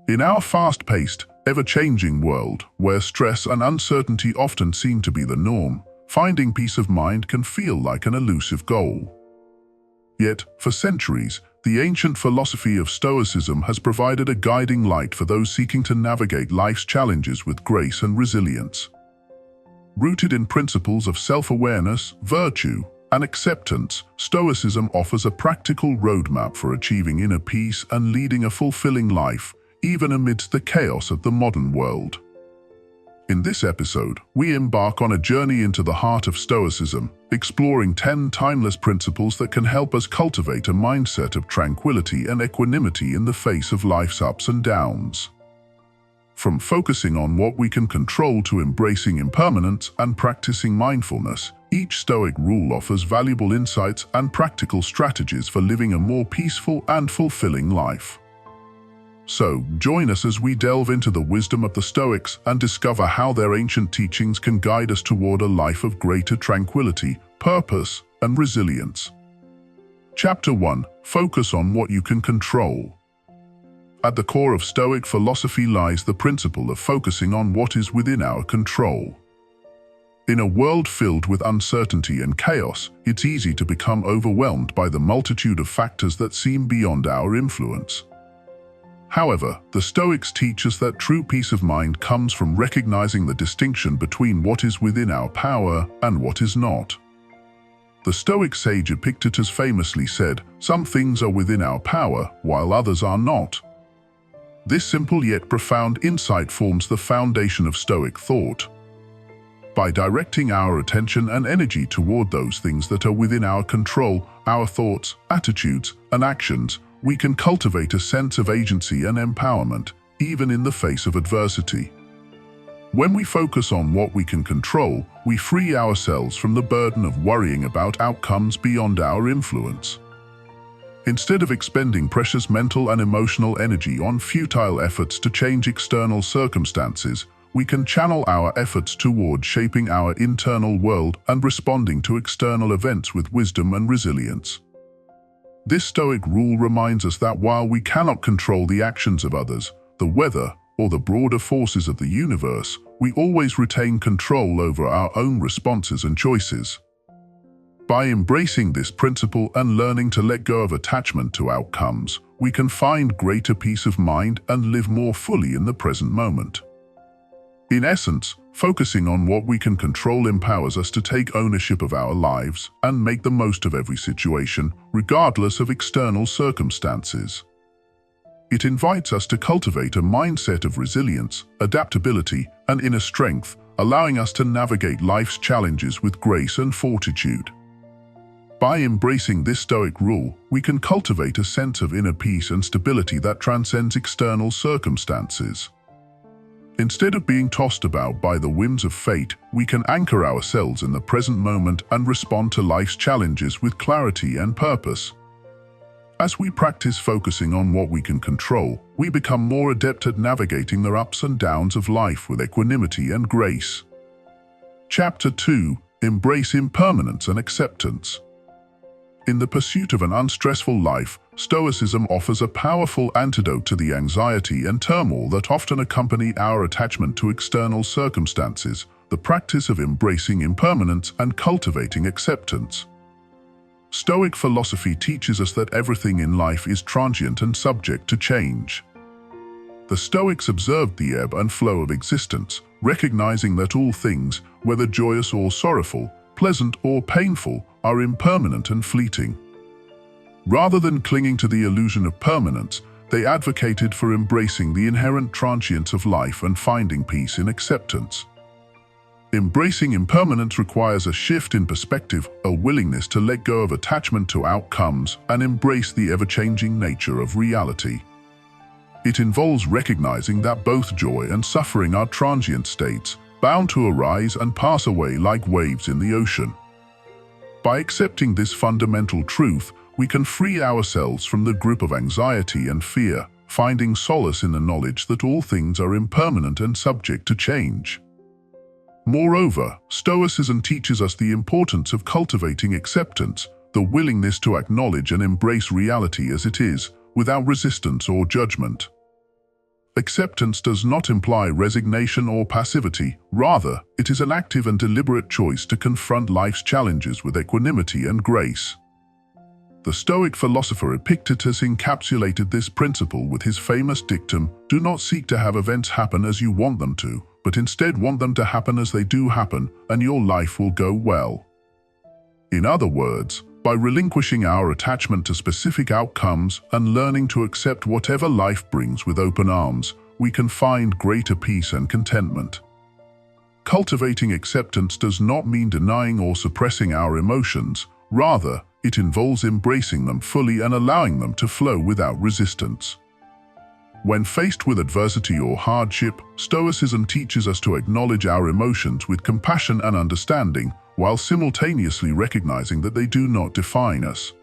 In our fast-paced, ever-changing world, where stress and uncertainty often seem to be the norm, finding peace of mind can feel like an elusive goal. Yet, for centuries, the ancient philosophy of Stoicism has provided a guiding light for those seeking to navigate life's challenges with grace and resilience. Rooted in principles of self-awareness, virtue, and acceptance, Stoicism offers a practical roadmap for achieving inner peace and leading a fulfilling life, even amidst the chaos of the modern world. In this episode, we embark on a journey into the heart of Stoicism, exploring 10 timeless principles that can help us cultivate a mindset of tranquility and equanimity in the face of life's ups and downs. From focusing on what we can control to embracing impermanence and practicing mindfulness, each Stoic rule offers valuable insights and practical strategies for living a more peaceful and fulfilling life. So, join us as we delve into the wisdom of the Stoics and discover how their ancient teachings can guide us toward a life of greater tranquility, purpose, and resilience. Chapter 1. Focus on what you can control. At the core of Stoic philosophy lies the principle of focusing on what is within our control. In a world filled with uncertainty and chaos, it's easy to become overwhelmed by the multitude of factors that seem beyond our influence. However, the Stoics teach us that true peace of mind comes from recognizing the distinction between what is within our power and what is not. The Stoic sage Epictetus famously said, "Some things are within our power, while others are not." This simple yet profound insight forms the foundation of Stoic thought. By directing our attention and energy toward those things that are within our control, our thoughts, attitudes, and actions, we can cultivate a sense of agency and empowerment, even in the face of adversity. When we focus on what we can control, we free ourselves from the burden of worrying about outcomes beyond our influence. Instead of expending precious mental and emotional energy on futile efforts to change external circumstances, we can channel our efforts toward shaping our internal world and responding to external events with wisdom and resilience. This Stoic rule reminds us that while we cannot control the actions of others, the weather, or the broader forces of the universe, we always retain control over our own responses and choices. By embracing this principle and learning to let go of attachment to outcomes, we can find greater peace of mind and live more fully in the present moment. In essence, focusing on what we can control empowers us to take ownership of our lives and make the most of every situation, regardless of external circumstances. It invites us to cultivate a mindset of resilience, adaptability, and inner strength, allowing us to navigate life's challenges with grace and fortitude. By embracing this Stoic rule, we can cultivate a sense of inner peace and stability that transcends external circumstances. Instead of being tossed about by the whims of fate, we can anchor ourselves in the present moment and respond to life's challenges with clarity and purpose. As we practice focusing on what we can control, we become more adept at navigating the ups and downs of life with equanimity and grace. Chapter 2. Embrace impermanence and acceptance. In the pursuit of an unstressful life, Stoicism offers a powerful antidote to the anxiety and turmoil that often accompany our attachment to external circumstances, the practice of embracing impermanence and cultivating acceptance. Stoic philosophy teaches us that everything in life is transient and subject to change. The Stoics observed the ebb and flow of existence, recognizing that all things, whether joyous or sorrowful, pleasant or painful, are impermanent and fleeting. Rather than clinging to the illusion of permanence, they advocated for embracing the inherent transience of life and finding peace in acceptance. Embracing impermanence requires a shift in perspective, a willingness to let go of attachment to outcomes and embrace the ever-changing nature of reality. It involves recognizing that both joy and suffering are transient states, bound to arise and pass away like waves in the ocean. By accepting this fundamental truth, we can free ourselves from the grip of anxiety and fear, finding solace in the knowledge that all things are impermanent and subject to change. Moreover, Stoicism teaches us the importance of cultivating acceptance, the willingness to acknowledge and embrace reality as it is, without resistance or judgment. Acceptance does not imply resignation or passivity. Rather, it is an active and deliberate choice to confront life's challenges with equanimity and grace. The Stoic philosopher Epictetus encapsulated this principle with his famous dictum, "Do not seek to have events happen as you want them to, but instead want them to happen as they do happen, and your life will go well." In other words, by relinquishing our attachment to specific outcomes and learning to accept whatever life brings with open arms, we can find greater peace and contentment. Cultivating acceptance does not mean denying or suppressing our emotions. Rather, it involves embracing them fully and allowing them to flow without resistance. When faced with adversity or hardship, Stoicism teaches us to acknowledge our emotions with compassion and understanding, while simultaneously recognizing that they do not define us.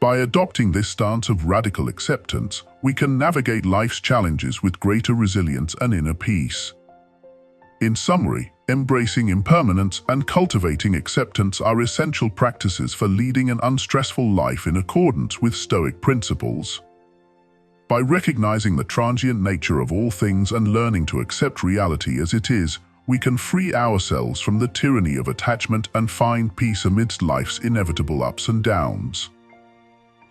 By adopting this stance of radical acceptance, we can navigate life's challenges with greater resilience and inner peace. In summary, embracing impermanence and cultivating acceptance are essential practices for leading an unstressful life in accordance with Stoic principles. By recognizing the transient nature of all things and learning to accept reality as it is, we can free ourselves from the tyranny of attachment and find peace amidst life's inevitable ups and downs.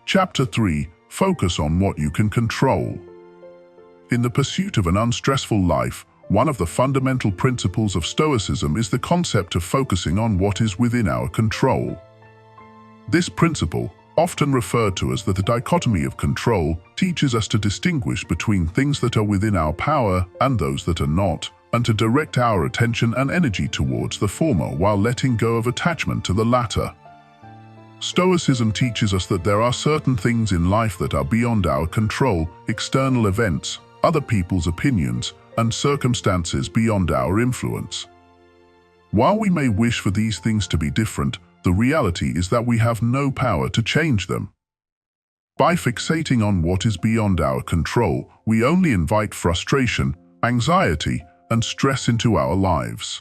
Chapter 3. Focus on what you can control. In the pursuit of an unstressful life, one of the fundamental principles of Stoicism is the concept of focusing on what is within our control. This principle, often referred to as the dichotomy of control, teaches us to distinguish between things that are within our power and those that are not, and to direct our attention and energy towards the former while letting go of attachment to the latter. Stoicism teaches us that there are certain things in life that are beyond our control, external events, other people's opinions, and circumstances beyond our influence. While we may wish for these things to be different, the reality is that we have no power to change them. By fixating on what is beyond our control, we only invite frustration, anxiety, and stress into our lives.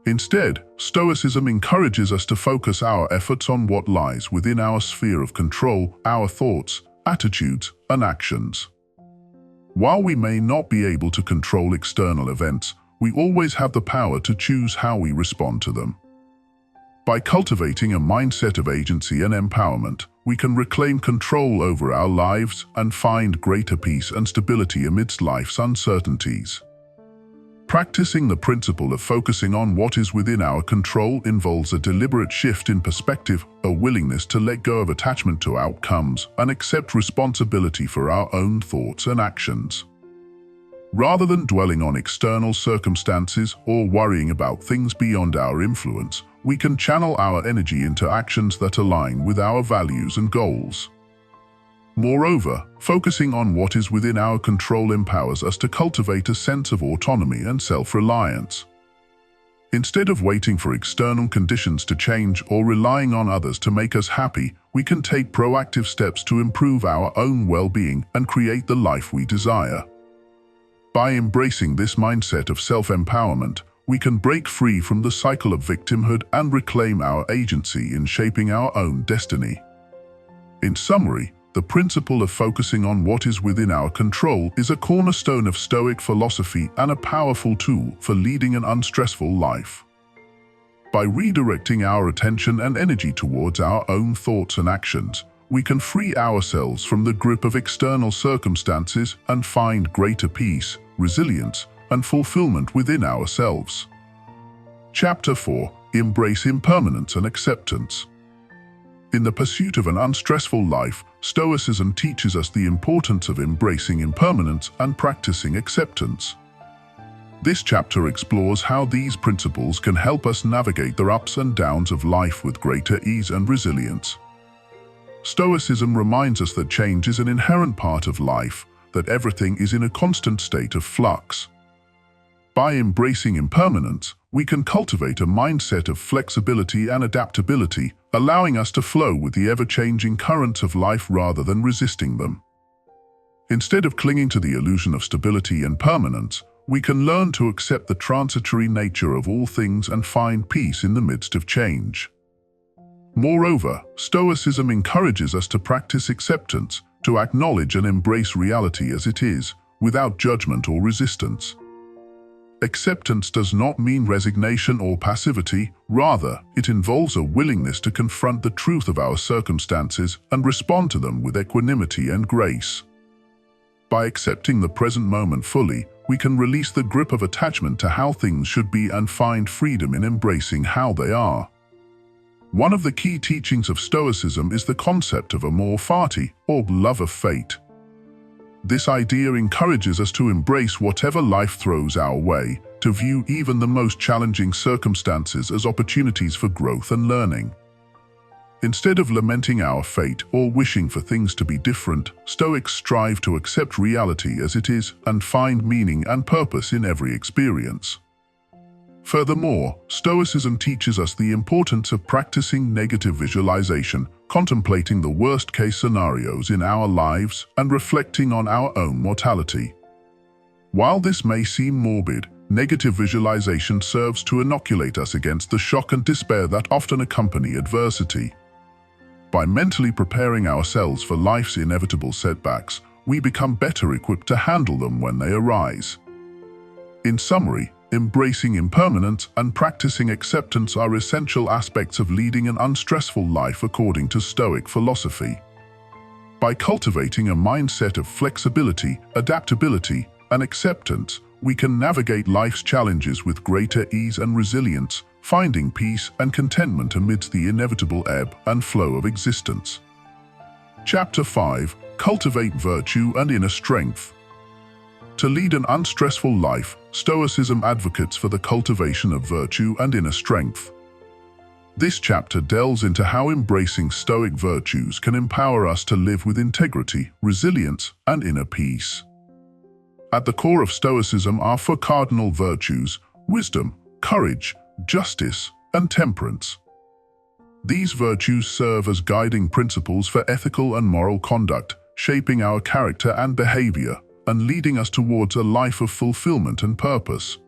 Instead, Stoicism encourages us to focus our efforts on what lies within our sphere of control, our thoughts, attitudes, and actions. While we may not be able to control external events, we always have the power to choose how we respond to them. By cultivating a mindset of agency and empowerment, we can reclaim control over our lives and find greater peace and stability amidst life's uncertainties. Practicing the principle of focusing on what is within our control involves a deliberate shift in perspective, a willingness to let go of attachment to outcomes and accept responsibility for our own thoughts and actions. Rather than dwelling on external circumstances or worrying about things beyond our influence, we can channel our energy into actions that align with our values and goals. Moreover, focusing on what is within our control empowers us to cultivate a sense of autonomy and self-reliance. Instead of waiting for external conditions to change or relying on others to make us happy, we can take proactive steps to improve our own well-being and create the life we desire. By embracing this mindset of self-empowerment, we can break free from the cycle of victimhood and reclaim our agency in shaping our own destiny. In summary, the principle of focusing on what is within our control is a cornerstone of Stoic philosophy and a powerful tool for leading an unstressful life. By redirecting our attention and energy towards our own thoughts and actions, we can free ourselves from the grip of external circumstances and find greater peace, resilience, and fulfillment within ourselves. Chapter 4. Embrace impermanence and acceptance. In the pursuit of an unstressful life, Stoicism teaches us the importance of embracing impermanence and practicing acceptance. This chapter explores how these principles can help us navigate the ups and downs of life with greater ease and resilience. Stoicism reminds us that change is an inherent part of life, that everything is in a constant state of flux. By embracing impermanence, we can cultivate a mindset of flexibility and adaptability, allowing us to flow with the ever-changing currents of life rather than resisting them. Instead of clinging to the illusion of stability and permanence, we can learn to accept the transitory nature of all things and find peace in the midst of change. Moreover, Stoicism encourages us to practice acceptance, to acknowledge and embrace reality as it is, without judgment or resistance. Acceptance does not mean resignation or passivity. Rather, it involves a willingness to confront the truth of our circumstances and respond to them with equanimity and grace. By accepting the present moment fully, we can release the grip of attachment to how things should be and find freedom in embracing how they are. One of the key teachings of Stoicism is the concept of amor fati, or love of fate. This idea encourages us to embrace whatever life throws our way, to view even the most challenging circumstances as opportunities for growth and learning. Instead of lamenting our fate or wishing for things to be different, Stoics strive to accept reality as it is and find meaning and purpose in every experience. Furthermore, Stoicism teaches us the importance of practicing negative visualization, contemplating the worst-case scenarios in our lives and reflecting on our own mortality. While this may seem morbid, negative visualization serves to inoculate us against the shock and despair that often accompany adversity. By mentally preparing ourselves for life's inevitable setbacks, we become better equipped to handle them when they arise. In summary, embracing impermanence and practicing acceptance are essential aspects of leading an unstressful life according to Stoic philosophy. By cultivating a mindset of flexibility, adaptability, and acceptance, we can navigate life's challenges with greater ease and resilience, finding peace and contentment amidst the inevitable ebb and flow of existence. Chapter 5: Cultivate Virtue and Inner Strength. To lead an unstressful life, Stoicism advocates for the cultivation of virtue and inner strength. This chapter delves into how embracing Stoic virtues can empower us to live with integrity, resilience, and inner peace. At the core of Stoicism are four cardinal virtues: wisdom, courage, justice, and temperance. These virtues serve as guiding principles for ethical and moral conduct, shaping our character and behavior, and leading us towards a life of fulfillment and purpose.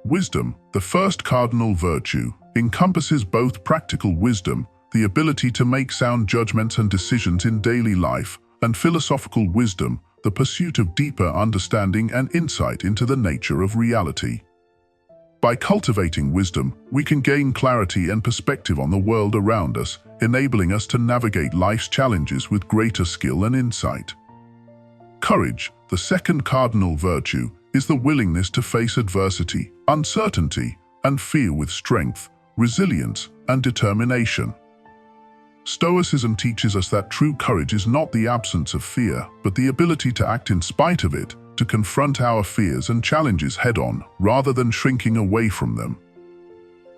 Wisdom, the first cardinal virtue, encompasses both practical wisdom, the ability to make sound judgments and decisions in daily life, and philosophical wisdom, the pursuit of deeper understanding and insight into the nature of reality. By cultivating wisdom, we can gain clarity and perspective on the world around us, enabling us to navigate life's challenges with greater skill and insight. Courage, the second cardinal virtue, is the willingness to face adversity, uncertainty, and fear with strength, resilience, and determination. Stoicism teaches us that true courage is not the absence of fear, but the ability to act in spite of it, to confront our fears and challenges head-on, rather than shrinking away from them.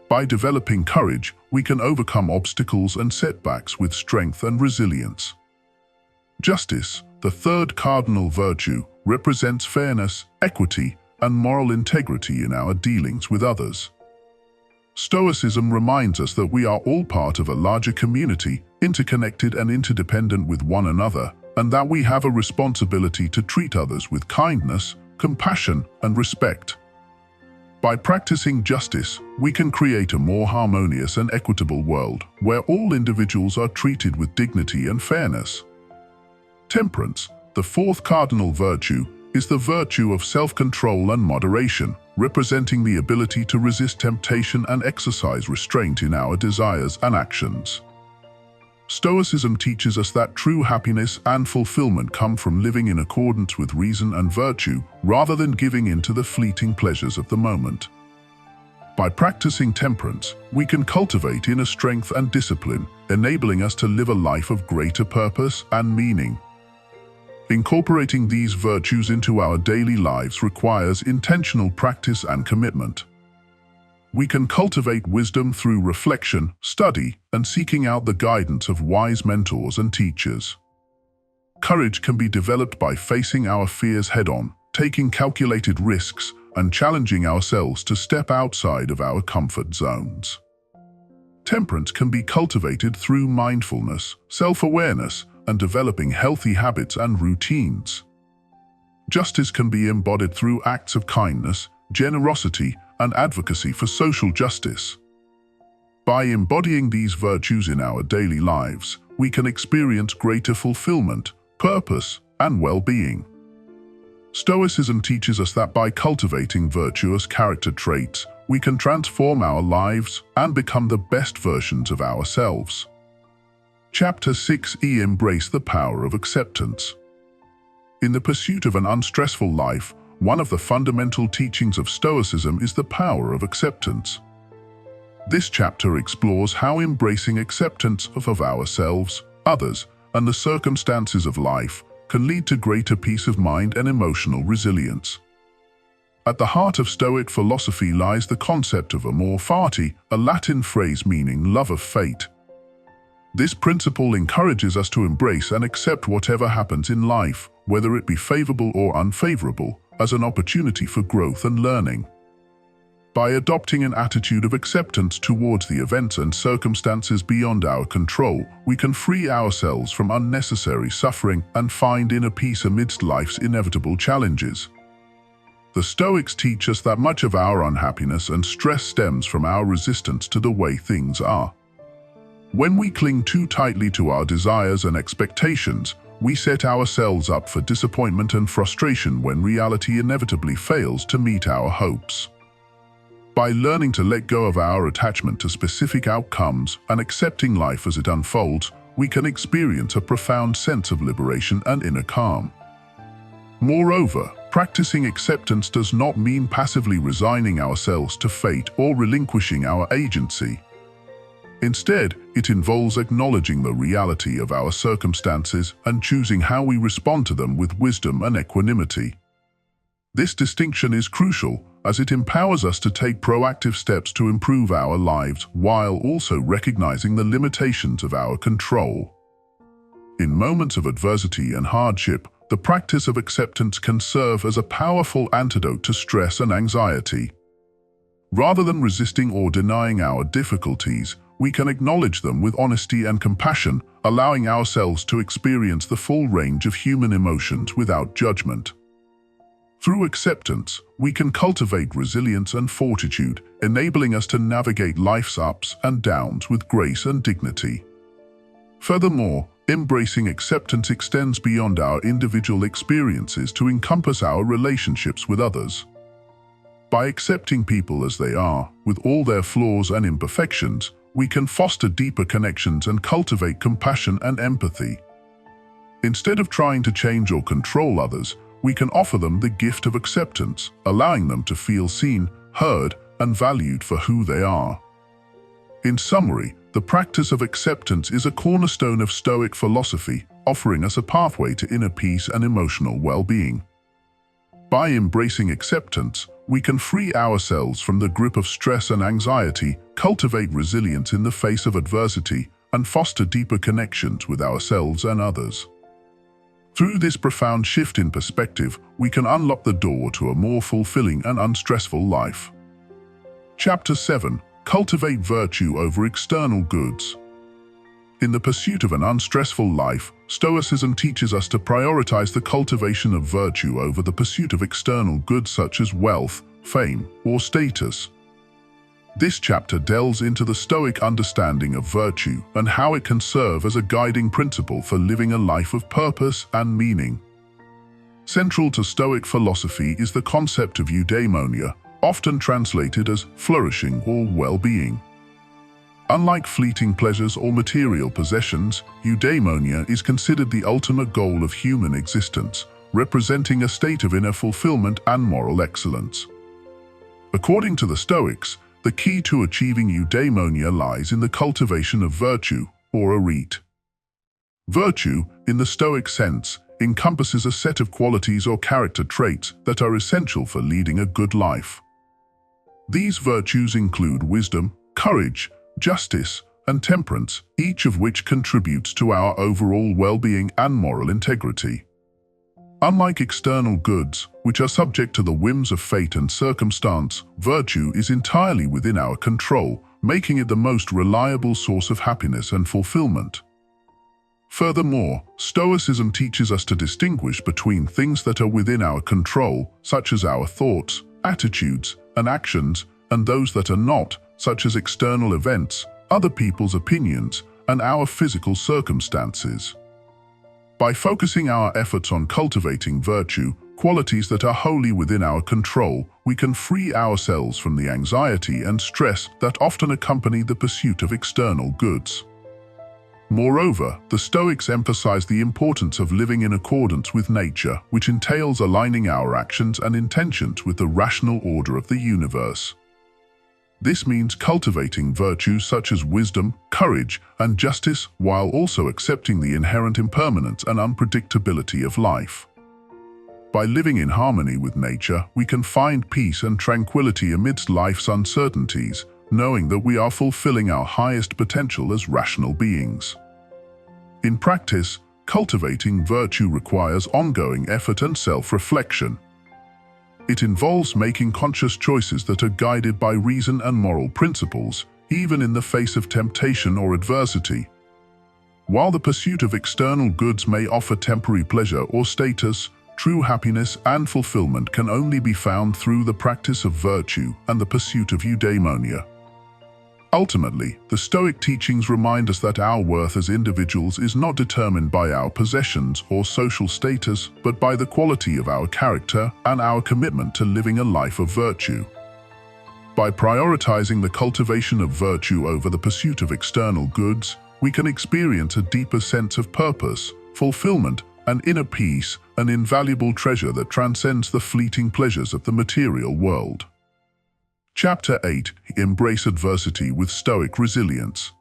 By developing courage, we can overcome obstacles and setbacks with strength and resilience. Justice, the third cardinal virtue, represents fairness, equity, and moral integrity in our dealings with others. Stoicism reminds us that we are all part of a larger community, interconnected and interdependent with one another, and that we have a responsibility to treat others with kindness, compassion, and respect. By practicing justice, we can create a more harmonious and equitable world, where all individuals are treated with dignity and fairness. Temperance, the fourth cardinal virtue, is the virtue of self-control and moderation, representing the ability to resist temptation and exercise restraint in our desires and actions. Stoicism teaches us that true happiness and fulfillment come from living in accordance with reason and virtue, rather than giving in to the fleeting pleasures of the moment. By practicing temperance, we can cultivate inner strength and discipline, enabling us to live a life of greater purpose and meaning. Incorporating these virtues into our daily lives requires intentional practice and commitment. We can cultivate wisdom through reflection, study, and seeking out the guidance of wise mentors and teachers. Courage can be developed by facing our fears head-on, taking calculated risks, and challenging ourselves to step outside of our comfort zones. Temperance can be cultivated through mindfulness, self-awareness, and developing healthy habits and routines. Justice can be embodied through acts of kindness, generosity, and advocacy for social justice. By embodying these virtues in our daily lives, we can experience greater fulfillment, purpose, and well-being. Stoicism teaches us that by cultivating virtuous character traits, we can transform our lives and become the best versions of ourselves. Chapter 6e Embrace the Power of Acceptance. In the pursuit of an unstressful life, one of the fundamental teachings of Stoicism is the power of acceptance. This chapter explores how embracing acceptance of ourselves, others, and the circumstances of life can lead to greater peace of mind and emotional resilience. At the heart of Stoic philosophy lies the concept of amor fati, a Latin phrase meaning love of fate. This principle encourages us to embrace and accept whatever happens in life, whether it be favorable or unfavorable, as an opportunity for growth and learning. By adopting an attitude of acceptance towards the events and circumstances beyond our control, we can free ourselves from unnecessary suffering and find inner peace amidst life's inevitable challenges. The Stoics teach us that much of our unhappiness and stress stems from our resistance to the way things are. When we cling too tightly to our desires and expectations, we set ourselves up for disappointment and frustration when reality inevitably fails to meet our hopes. By learning to let go of our attachment to specific outcomes and accepting life as it unfolds, we can experience a profound sense of liberation and inner calm. Moreover, practicing acceptance does not mean passively resigning ourselves to fate or relinquishing our agency. Instead, it involves acknowledging the reality of our circumstances and choosing how we respond to them with wisdom and equanimity. This distinction is crucial, as it empowers us to take proactive steps to improve our lives while also recognizing the limitations of our control. In moments of adversity and hardship, the practice of acceptance can serve as a powerful antidote to stress and anxiety. Rather than resisting or denying our difficulties, we can acknowledge them with honesty and compassion, allowing ourselves to experience the full range of human emotions without judgment. Through acceptance, we can cultivate resilience and fortitude, enabling us to navigate life's ups and downs with grace and dignity. Furthermore, embracing acceptance extends beyond our individual experiences to encompass our relationships with others. By accepting people as they are, with all their flaws and imperfections, we can foster deeper connections and cultivate compassion and empathy. Instead of trying to change or control others, we can offer them the gift of acceptance, allowing them to feel seen, heard, and valued for who they are. In summary, the practice of acceptance is a cornerstone of Stoic philosophy, offering us a pathway to inner peace and emotional well-being. By embracing acceptance, we can free ourselves from the grip of stress and anxiety, cultivate resilience in the face of adversity, and foster deeper connections with ourselves and others. Through this profound shift in perspective, we can unlock the door to a more fulfilling and unstressful life. Chapter 7. Cultivate Virtue over External Goods. In the pursuit of an unstressful life, Stoicism teaches us to prioritize the cultivation of virtue over the pursuit of external goods such as wealth, fame, or status. This chapter delves into the Stoic understanding of virtue and how it can serve as a guiding principle for living a life of purpose and meaning. Central to Stoic philosophy is the concept of eudaimonia, often translated as flourishing or well-being. Unlike fleeting pleasures or material possessions, eudaimonia is considered the ultimate goal of human existence, representing a state of inner fulfillment and moral excellence. According to the Stoics, the key to achieving eudaimonia lies in the cultivation of virtue, or arete. Virtue, in the Stoic sense, encompasses a set of qualities or character traits that are essential for leading a good life. These virtues include wisdom, courage, justice, and temperance, each of which contributes to our overall well-being and moral integrity. Unlike external goods, which are subject to the whims of fate and circumstance, virtue is entirely within our control, making it the most reliable source of happiness and fulfillment. Furthermore, Stoicism teaches us to distinguish between things that are within our control, such as our thoughts, attitudes, and actions, and those that are not, such as external events, other people's opinions, and our physical circumstances. By focusing our efforts on cultivating virtue, qualities that are wholly within our control, we can free ourselves from the anxiety and stress that often accompany the pursuit of external goods. Moreover, the Stoics emphasize the importance of living in accordance with nature, which entails aligning our actions and intentions with the rational order of the universe. This means cultivating virtues such as wisdom, courage, and justice, while also accepting the inherent impermanence and unpredictability of life. By living in harmony with nature, we can find peace and tranquility amidst life's uncertainties, knowing that we are fulfilling our highest potential as rational beings. In practice, cultivating virtue requires ongoing effort and self-reflection. It involves making conscious choices that are guided by reason and moral principles, even in the face of temptation or adversity. While the pursuit of external goods may offer temporary pleasure or status, true happiness and fulfillment can only be found through the practice of virtue and the pursuit of eudaimonia. Ultimately, the Stoic teachings remind us that our worth as individuals is not determined by our possessions or social status, but by the quality of our character and our commitment to living a life of virtue. By prioritizing the cultivation of virtue over the pursuit of external goods, we can experience a deeper sense of purpose, fulfillment, and inner peace, an invaluable treasure that transcends the fleeting pleasures of the material world. Chapter 8. Embrace adversity with Stoic resilience.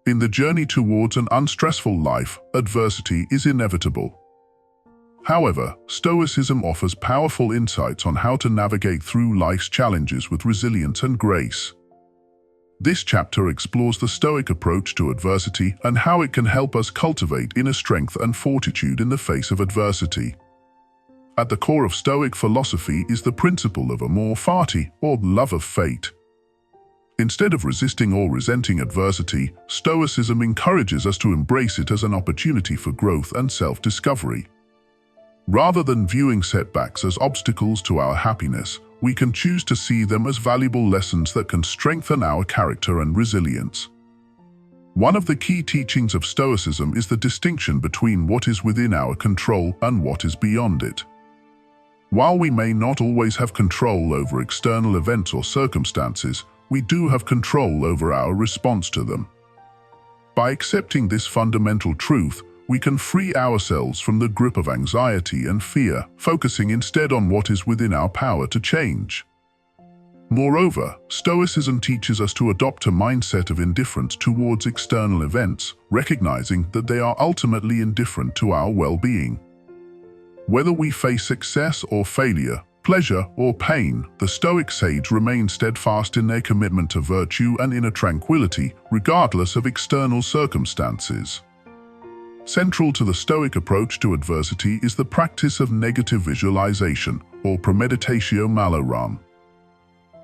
In the journey towards an unstressful life, adversity is inevitable. However, Stoicism offers powerful insights on how to navigate through life's challenges with resilience and grace. This chapter explores the Stoic approach to adversity and how it can help us cultivate inner strength and fortitude in the face of adversity. At the core of Stoic philosophy is the principle of amor fati, or love of fate. Instead of resisting or resenting adversity, Stoicism encourages us to embrace it as an opportunity for growth and self-discovery. Rather than viewing setbacks as obstacles to our happiness, we can choose to see them as valuable lessons that can strengthen our character and resilience. One of the key teachings of Stoicism is the distinction between what is within our control and what is beyond it. While we may not always have control over external events or circumstances, we do have control over our response to them. By accepting this fundamental truth, we can free ourselves from the grip of anxiety and fear, focusing instead on what is within our power to change. Moreover, Stoicism teaches us to adopt a mindset of indifference towards external events, recognizing that they are ultimately indifferent to our well-being. Whether we face success or failure, pleasure or pain, the Stoic sage remain steadfast in their commitment to virtue and inner tranquility, regardless of external circumstances. Central to the Stoic approach to adversity is the practice of negative visualization, or premeditatio malorum.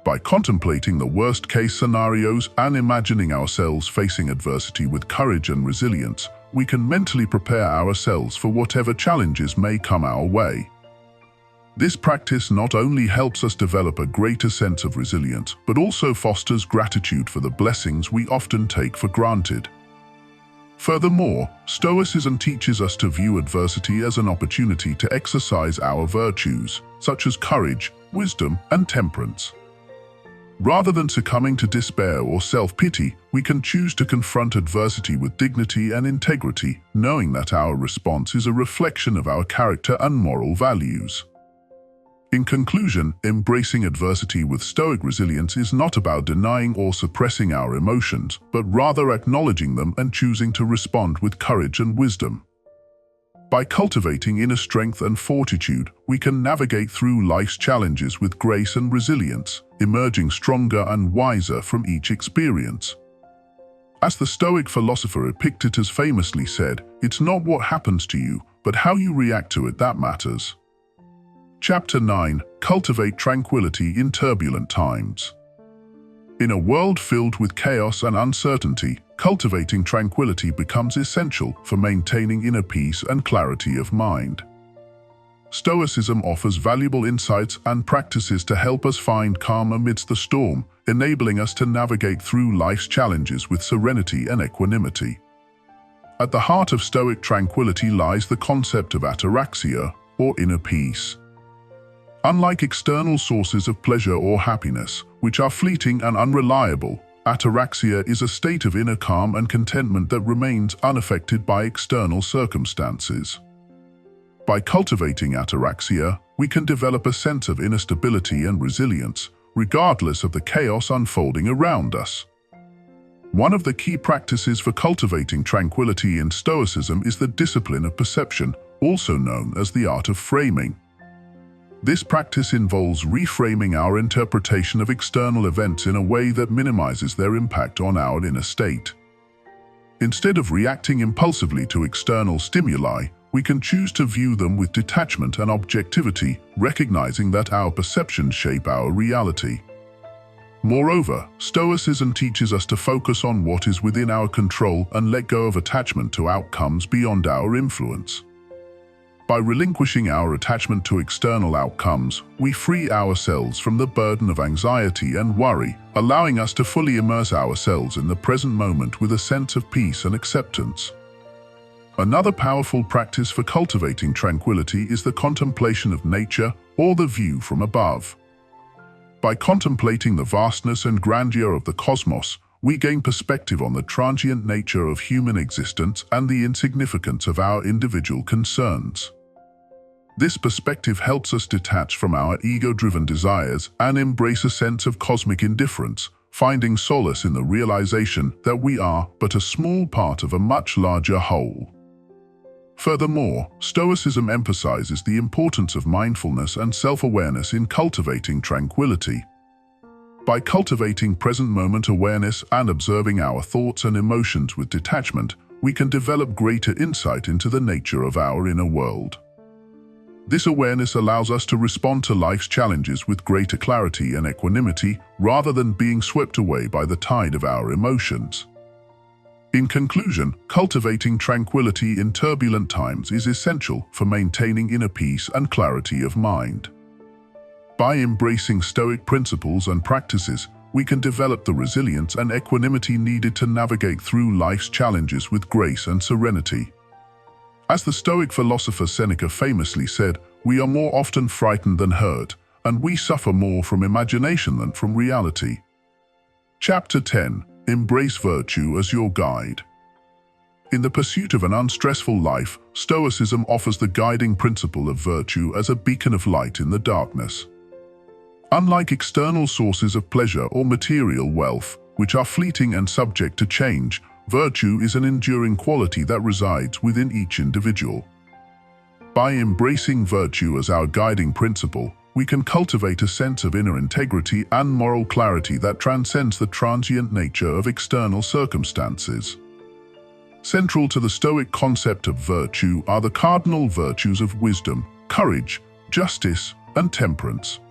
By contemplating the worst-case scenarios and imagining ourselves facing adversity with courage and resilience, we can mentally prepare ourselves for whatever challenges may come our way. This practice not only helps us develop a greater sense of resilience, but also fosters gratitude for the blessings we often take for granted. Furthermore, Stoicism teaches us to view adversity as an opportunity to exercise our virtues, such as courage, wisdom, and temperance. Rather than succumbing to despair or self-pity, we can choose to confront adversity with dignity and integrity, knowing that our response is a reflection of our character and moral values. In conclusion, embracing adversity with Stoic resilience is not about denying or suppressing our emotions, but rather acknowledging them and choosing to respond with courage and wisdom. By cultivating inner strength and fortitude, we can navigate through life's challenges with grace and resilience, emerging stronger and wiser from each experience. As the Stoic philosopher Epictetus famously said, "It's not what happens to you, but how you react to it that matters." Chapter 9. Cultivate tranquility in turbulent times. In a world filled with chaos and uncertainty, cultivating tranquility becomes essential for maintaining inner peace and clarity of mind. Stoicism offers valuable insights and practices to help us find calm amidst the storm, enabling us to navigate through life's challenges with serenity and equanimity. At the heart of Stoic tranquility lies the concept of ataraxia, or inner peace. Unlike external sources of pleasure or happiness, which are fleeting and unreliable, ataraxia is a state of inner calm and contentment that remains unaffected by external circumstances. By cultivating ataraxia, we can develop a sense of inner stability and resilience, regardless of the chaos unfolding around us. One of the key practices for cultivating tranquility in Stoicism is the discipline of perception, also known as the art of framing. This practice involves reframing our interpretation of external events in a way that minimizes their impact on our inner state. Instead of reacting impulsively to external stimuli, we can choose to view them with detachment and objectivity, recognizing that our perceptions shape our reality. Moreover, Stoicism teaches us to focus on what is within our control and let go of attachment to outcomes beyond our influence. By relinquishing our attachment to external outcomes, we free ourselves from the burden of anxiety and worry, allowing us to fully immerse ourselves in the present moment with a sense of peace and acceptance. Another powerful practice for cultivating tranquility is the contemplation of nature, or the view from above. By contemplating the vastness and grandeur of the cosmos, we gain perspective on the transient nature of human existence and the insignificance of our individual concerns. This perspective helps us detach from our ego-driven desires and embrace a sense of cosmic indifference, finding solace in the realization that we are but a small part of a much larger whole. Furthermore, Stoicism emphasizes the importance of mindfulness and self-awareness in cultivating tranquility. By cultivating present-moment awareness and observing our thoughts and emotions with detachment, we can develop greater insight into the nature of our inner world. This awareness allows us to respond to life's challenges with greater clarity and equanimity, rather than being swept away by the tide of our emotions. In conclusion, cultivating tranquility in turbulent times is essential for maintaining inner peace and clarity of mind. By embracing Stoic principles and practices, we can develop the resilience and equanimity needed to navigate through life's challenges with grace and serenity. As the Stoic philosopher Seneca famously said, "We are more often frightened than hurt, and we suffer more from imagination than from reality." Chapter 10. Embrace virtue as your guide. In the pursuit of an unstressful life, Stoicism offers the guiding principle of virtue as a beacon of light in the darkness. Unlike external sources of pleasure or material wealth, which are fleeting and subject to change, virtue is an enduring quality that resides within each individual. By embracing virtue as our guiding principle, we can cultivate a sense of inner integrity and moral clarity that transcends the transient nature of external circumstances. Central to the Stoic concept of virtue are the cardinal virtues of wisdom, courage, justice, and temperance.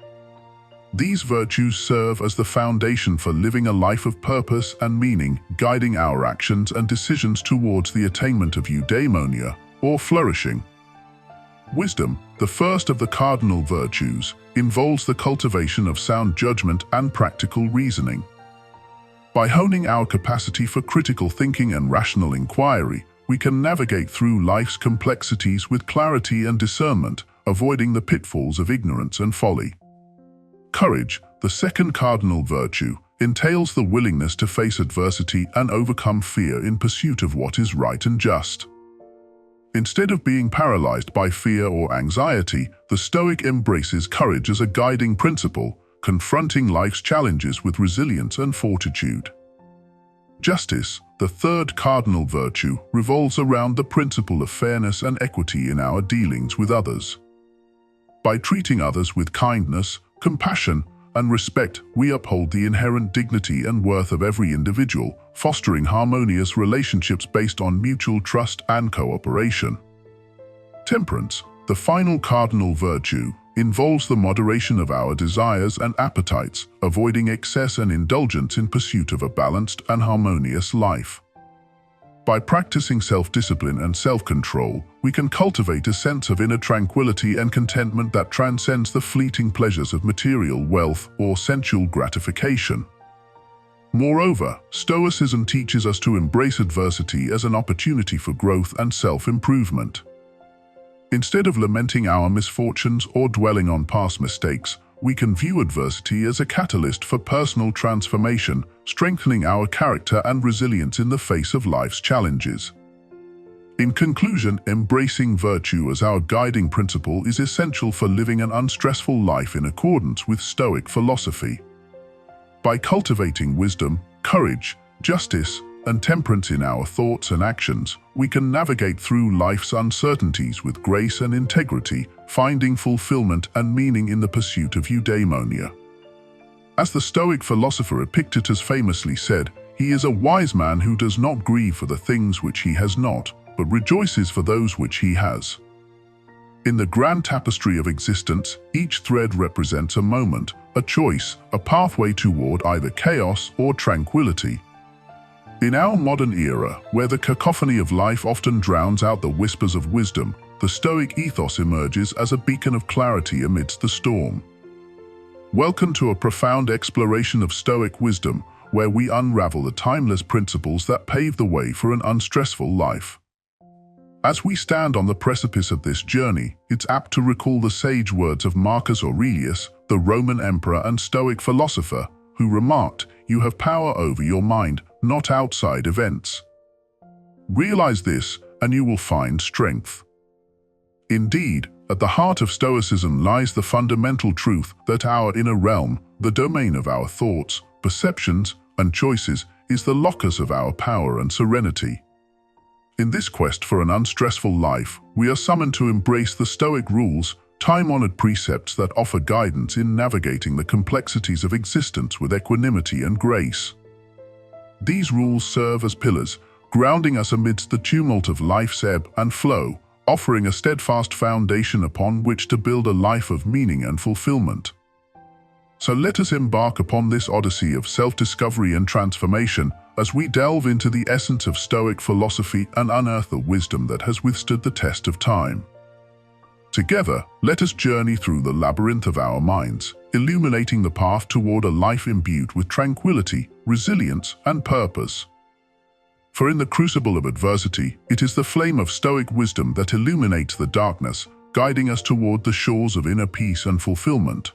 These virtues serve as the foundation for living a life of purpose and meaning, guiding our actions and decisions towards the attainment of eudaimonia, or flourishing. Wisdom, the first of the cardinal virtues, involves the cultivation of sound judgment and practical reasoning. By honing our capacity for critical thinking and rational inquiry, we can navigate through life's complexities with clarity and discernment, avoiding the pitfalls of ignorance and folly. Courage, the second cardinal virtue, entails the willingness to face adversity and overcome fear in pursuit of what is right and just. Instead of being paralyzed by fear or anxiety, the Stoic embraces courage as a guiding principle, confronting life's challenges with resilience and fortitude. Justice, the third cardinal virtue, revolves around the principle of fairness and equity in our dealings with others. By treating others with kindness, compassion, and respect, we uphold the inherent dignity and worth of every individual, fostering harmonious relationships based on mutual trust and cooperation. Temperance, the final cardinal virtue, involves the moderation of our desires and appetites, avoiding excess and indulgence in pursuit of a balanced and harmonious life. By practicing self-discipline and self-control, we can cultivate a sense of inner tranquility and contentment that transcends the fleeting pleasures of material wealth or sensual gratification. Moreover, Stoicism teaches us to embrace adversity as an opportunity for growth and self-improvement. Instead of lamenting our misfortunes or dwelling on past mistakes, we can view adversity as a catalyst for personal transformation, strengthening our character and resilience in the face of life's challenges. In conclusion, embracing virtue as our guiding principle is essential for living an unstressful life in accordance with Stoic philosophy. By cultivating wisdom, courage, justice, and temperance in our thoughts and actions, we can navigate through life's uncertainties with grace and integrity, finding fulfillment and meaning in the pursuit of eudaimonia. As the Stoic philosopher Epictetus famously said, "He is a wise man who does not grieve for the things which he has not, but rejoices for those which he has." In the grand tapestry of existence, each thread represents a moment, a choice, a pathway toward either chaos or tranquility. In our modern era, where the cacophony of life often drowns out the whispers of wisdom, the Stoic ethos emerges as a beacon of clarity amidst the storm. Welcome to a profound exploration of Stoic wisdom, where we unravel the timeless principles that pave the way for an unstressful life. As we stand on the precipice of this journey, it's apt to recall the sage words of Marcus Aurelius, the Roman emperor and Stoic philosopher, who remarked, "You have power over your mind, not outside events." Realize this, and you will find strength. Indeed, at the heart of Stoicism lies the fundamental truth that our inner realm, the domain of our thoughts, perceptions, and choices, is the locus of our power and serenity. In this quest for an unstressful life, we are summoned to embrace the Stoic rules, time-honored precepts that offer guidance in navigating the complexities of existence with equanimity and grace. These rules serve as pillars, grounding us amidst the tumult of life's ebb and flow, offering a steadfast foundation upon which to build a life of meaning and fulfillment. So let us embark upon this odyssey of self-discovery and transformation as we delve into the essence of Stoic philosophy and unearth the wisdom that has withstood the test of time. Together, let us journey through the labyrinth of our minds, illuminating the path toward a life imbued with tranquility, resilience, and purpose. For in the crucible of adversity, it is the flame of Stoic wisdom that illuminates the darkness, guiding us toward the shores of inner peace and fulfillment.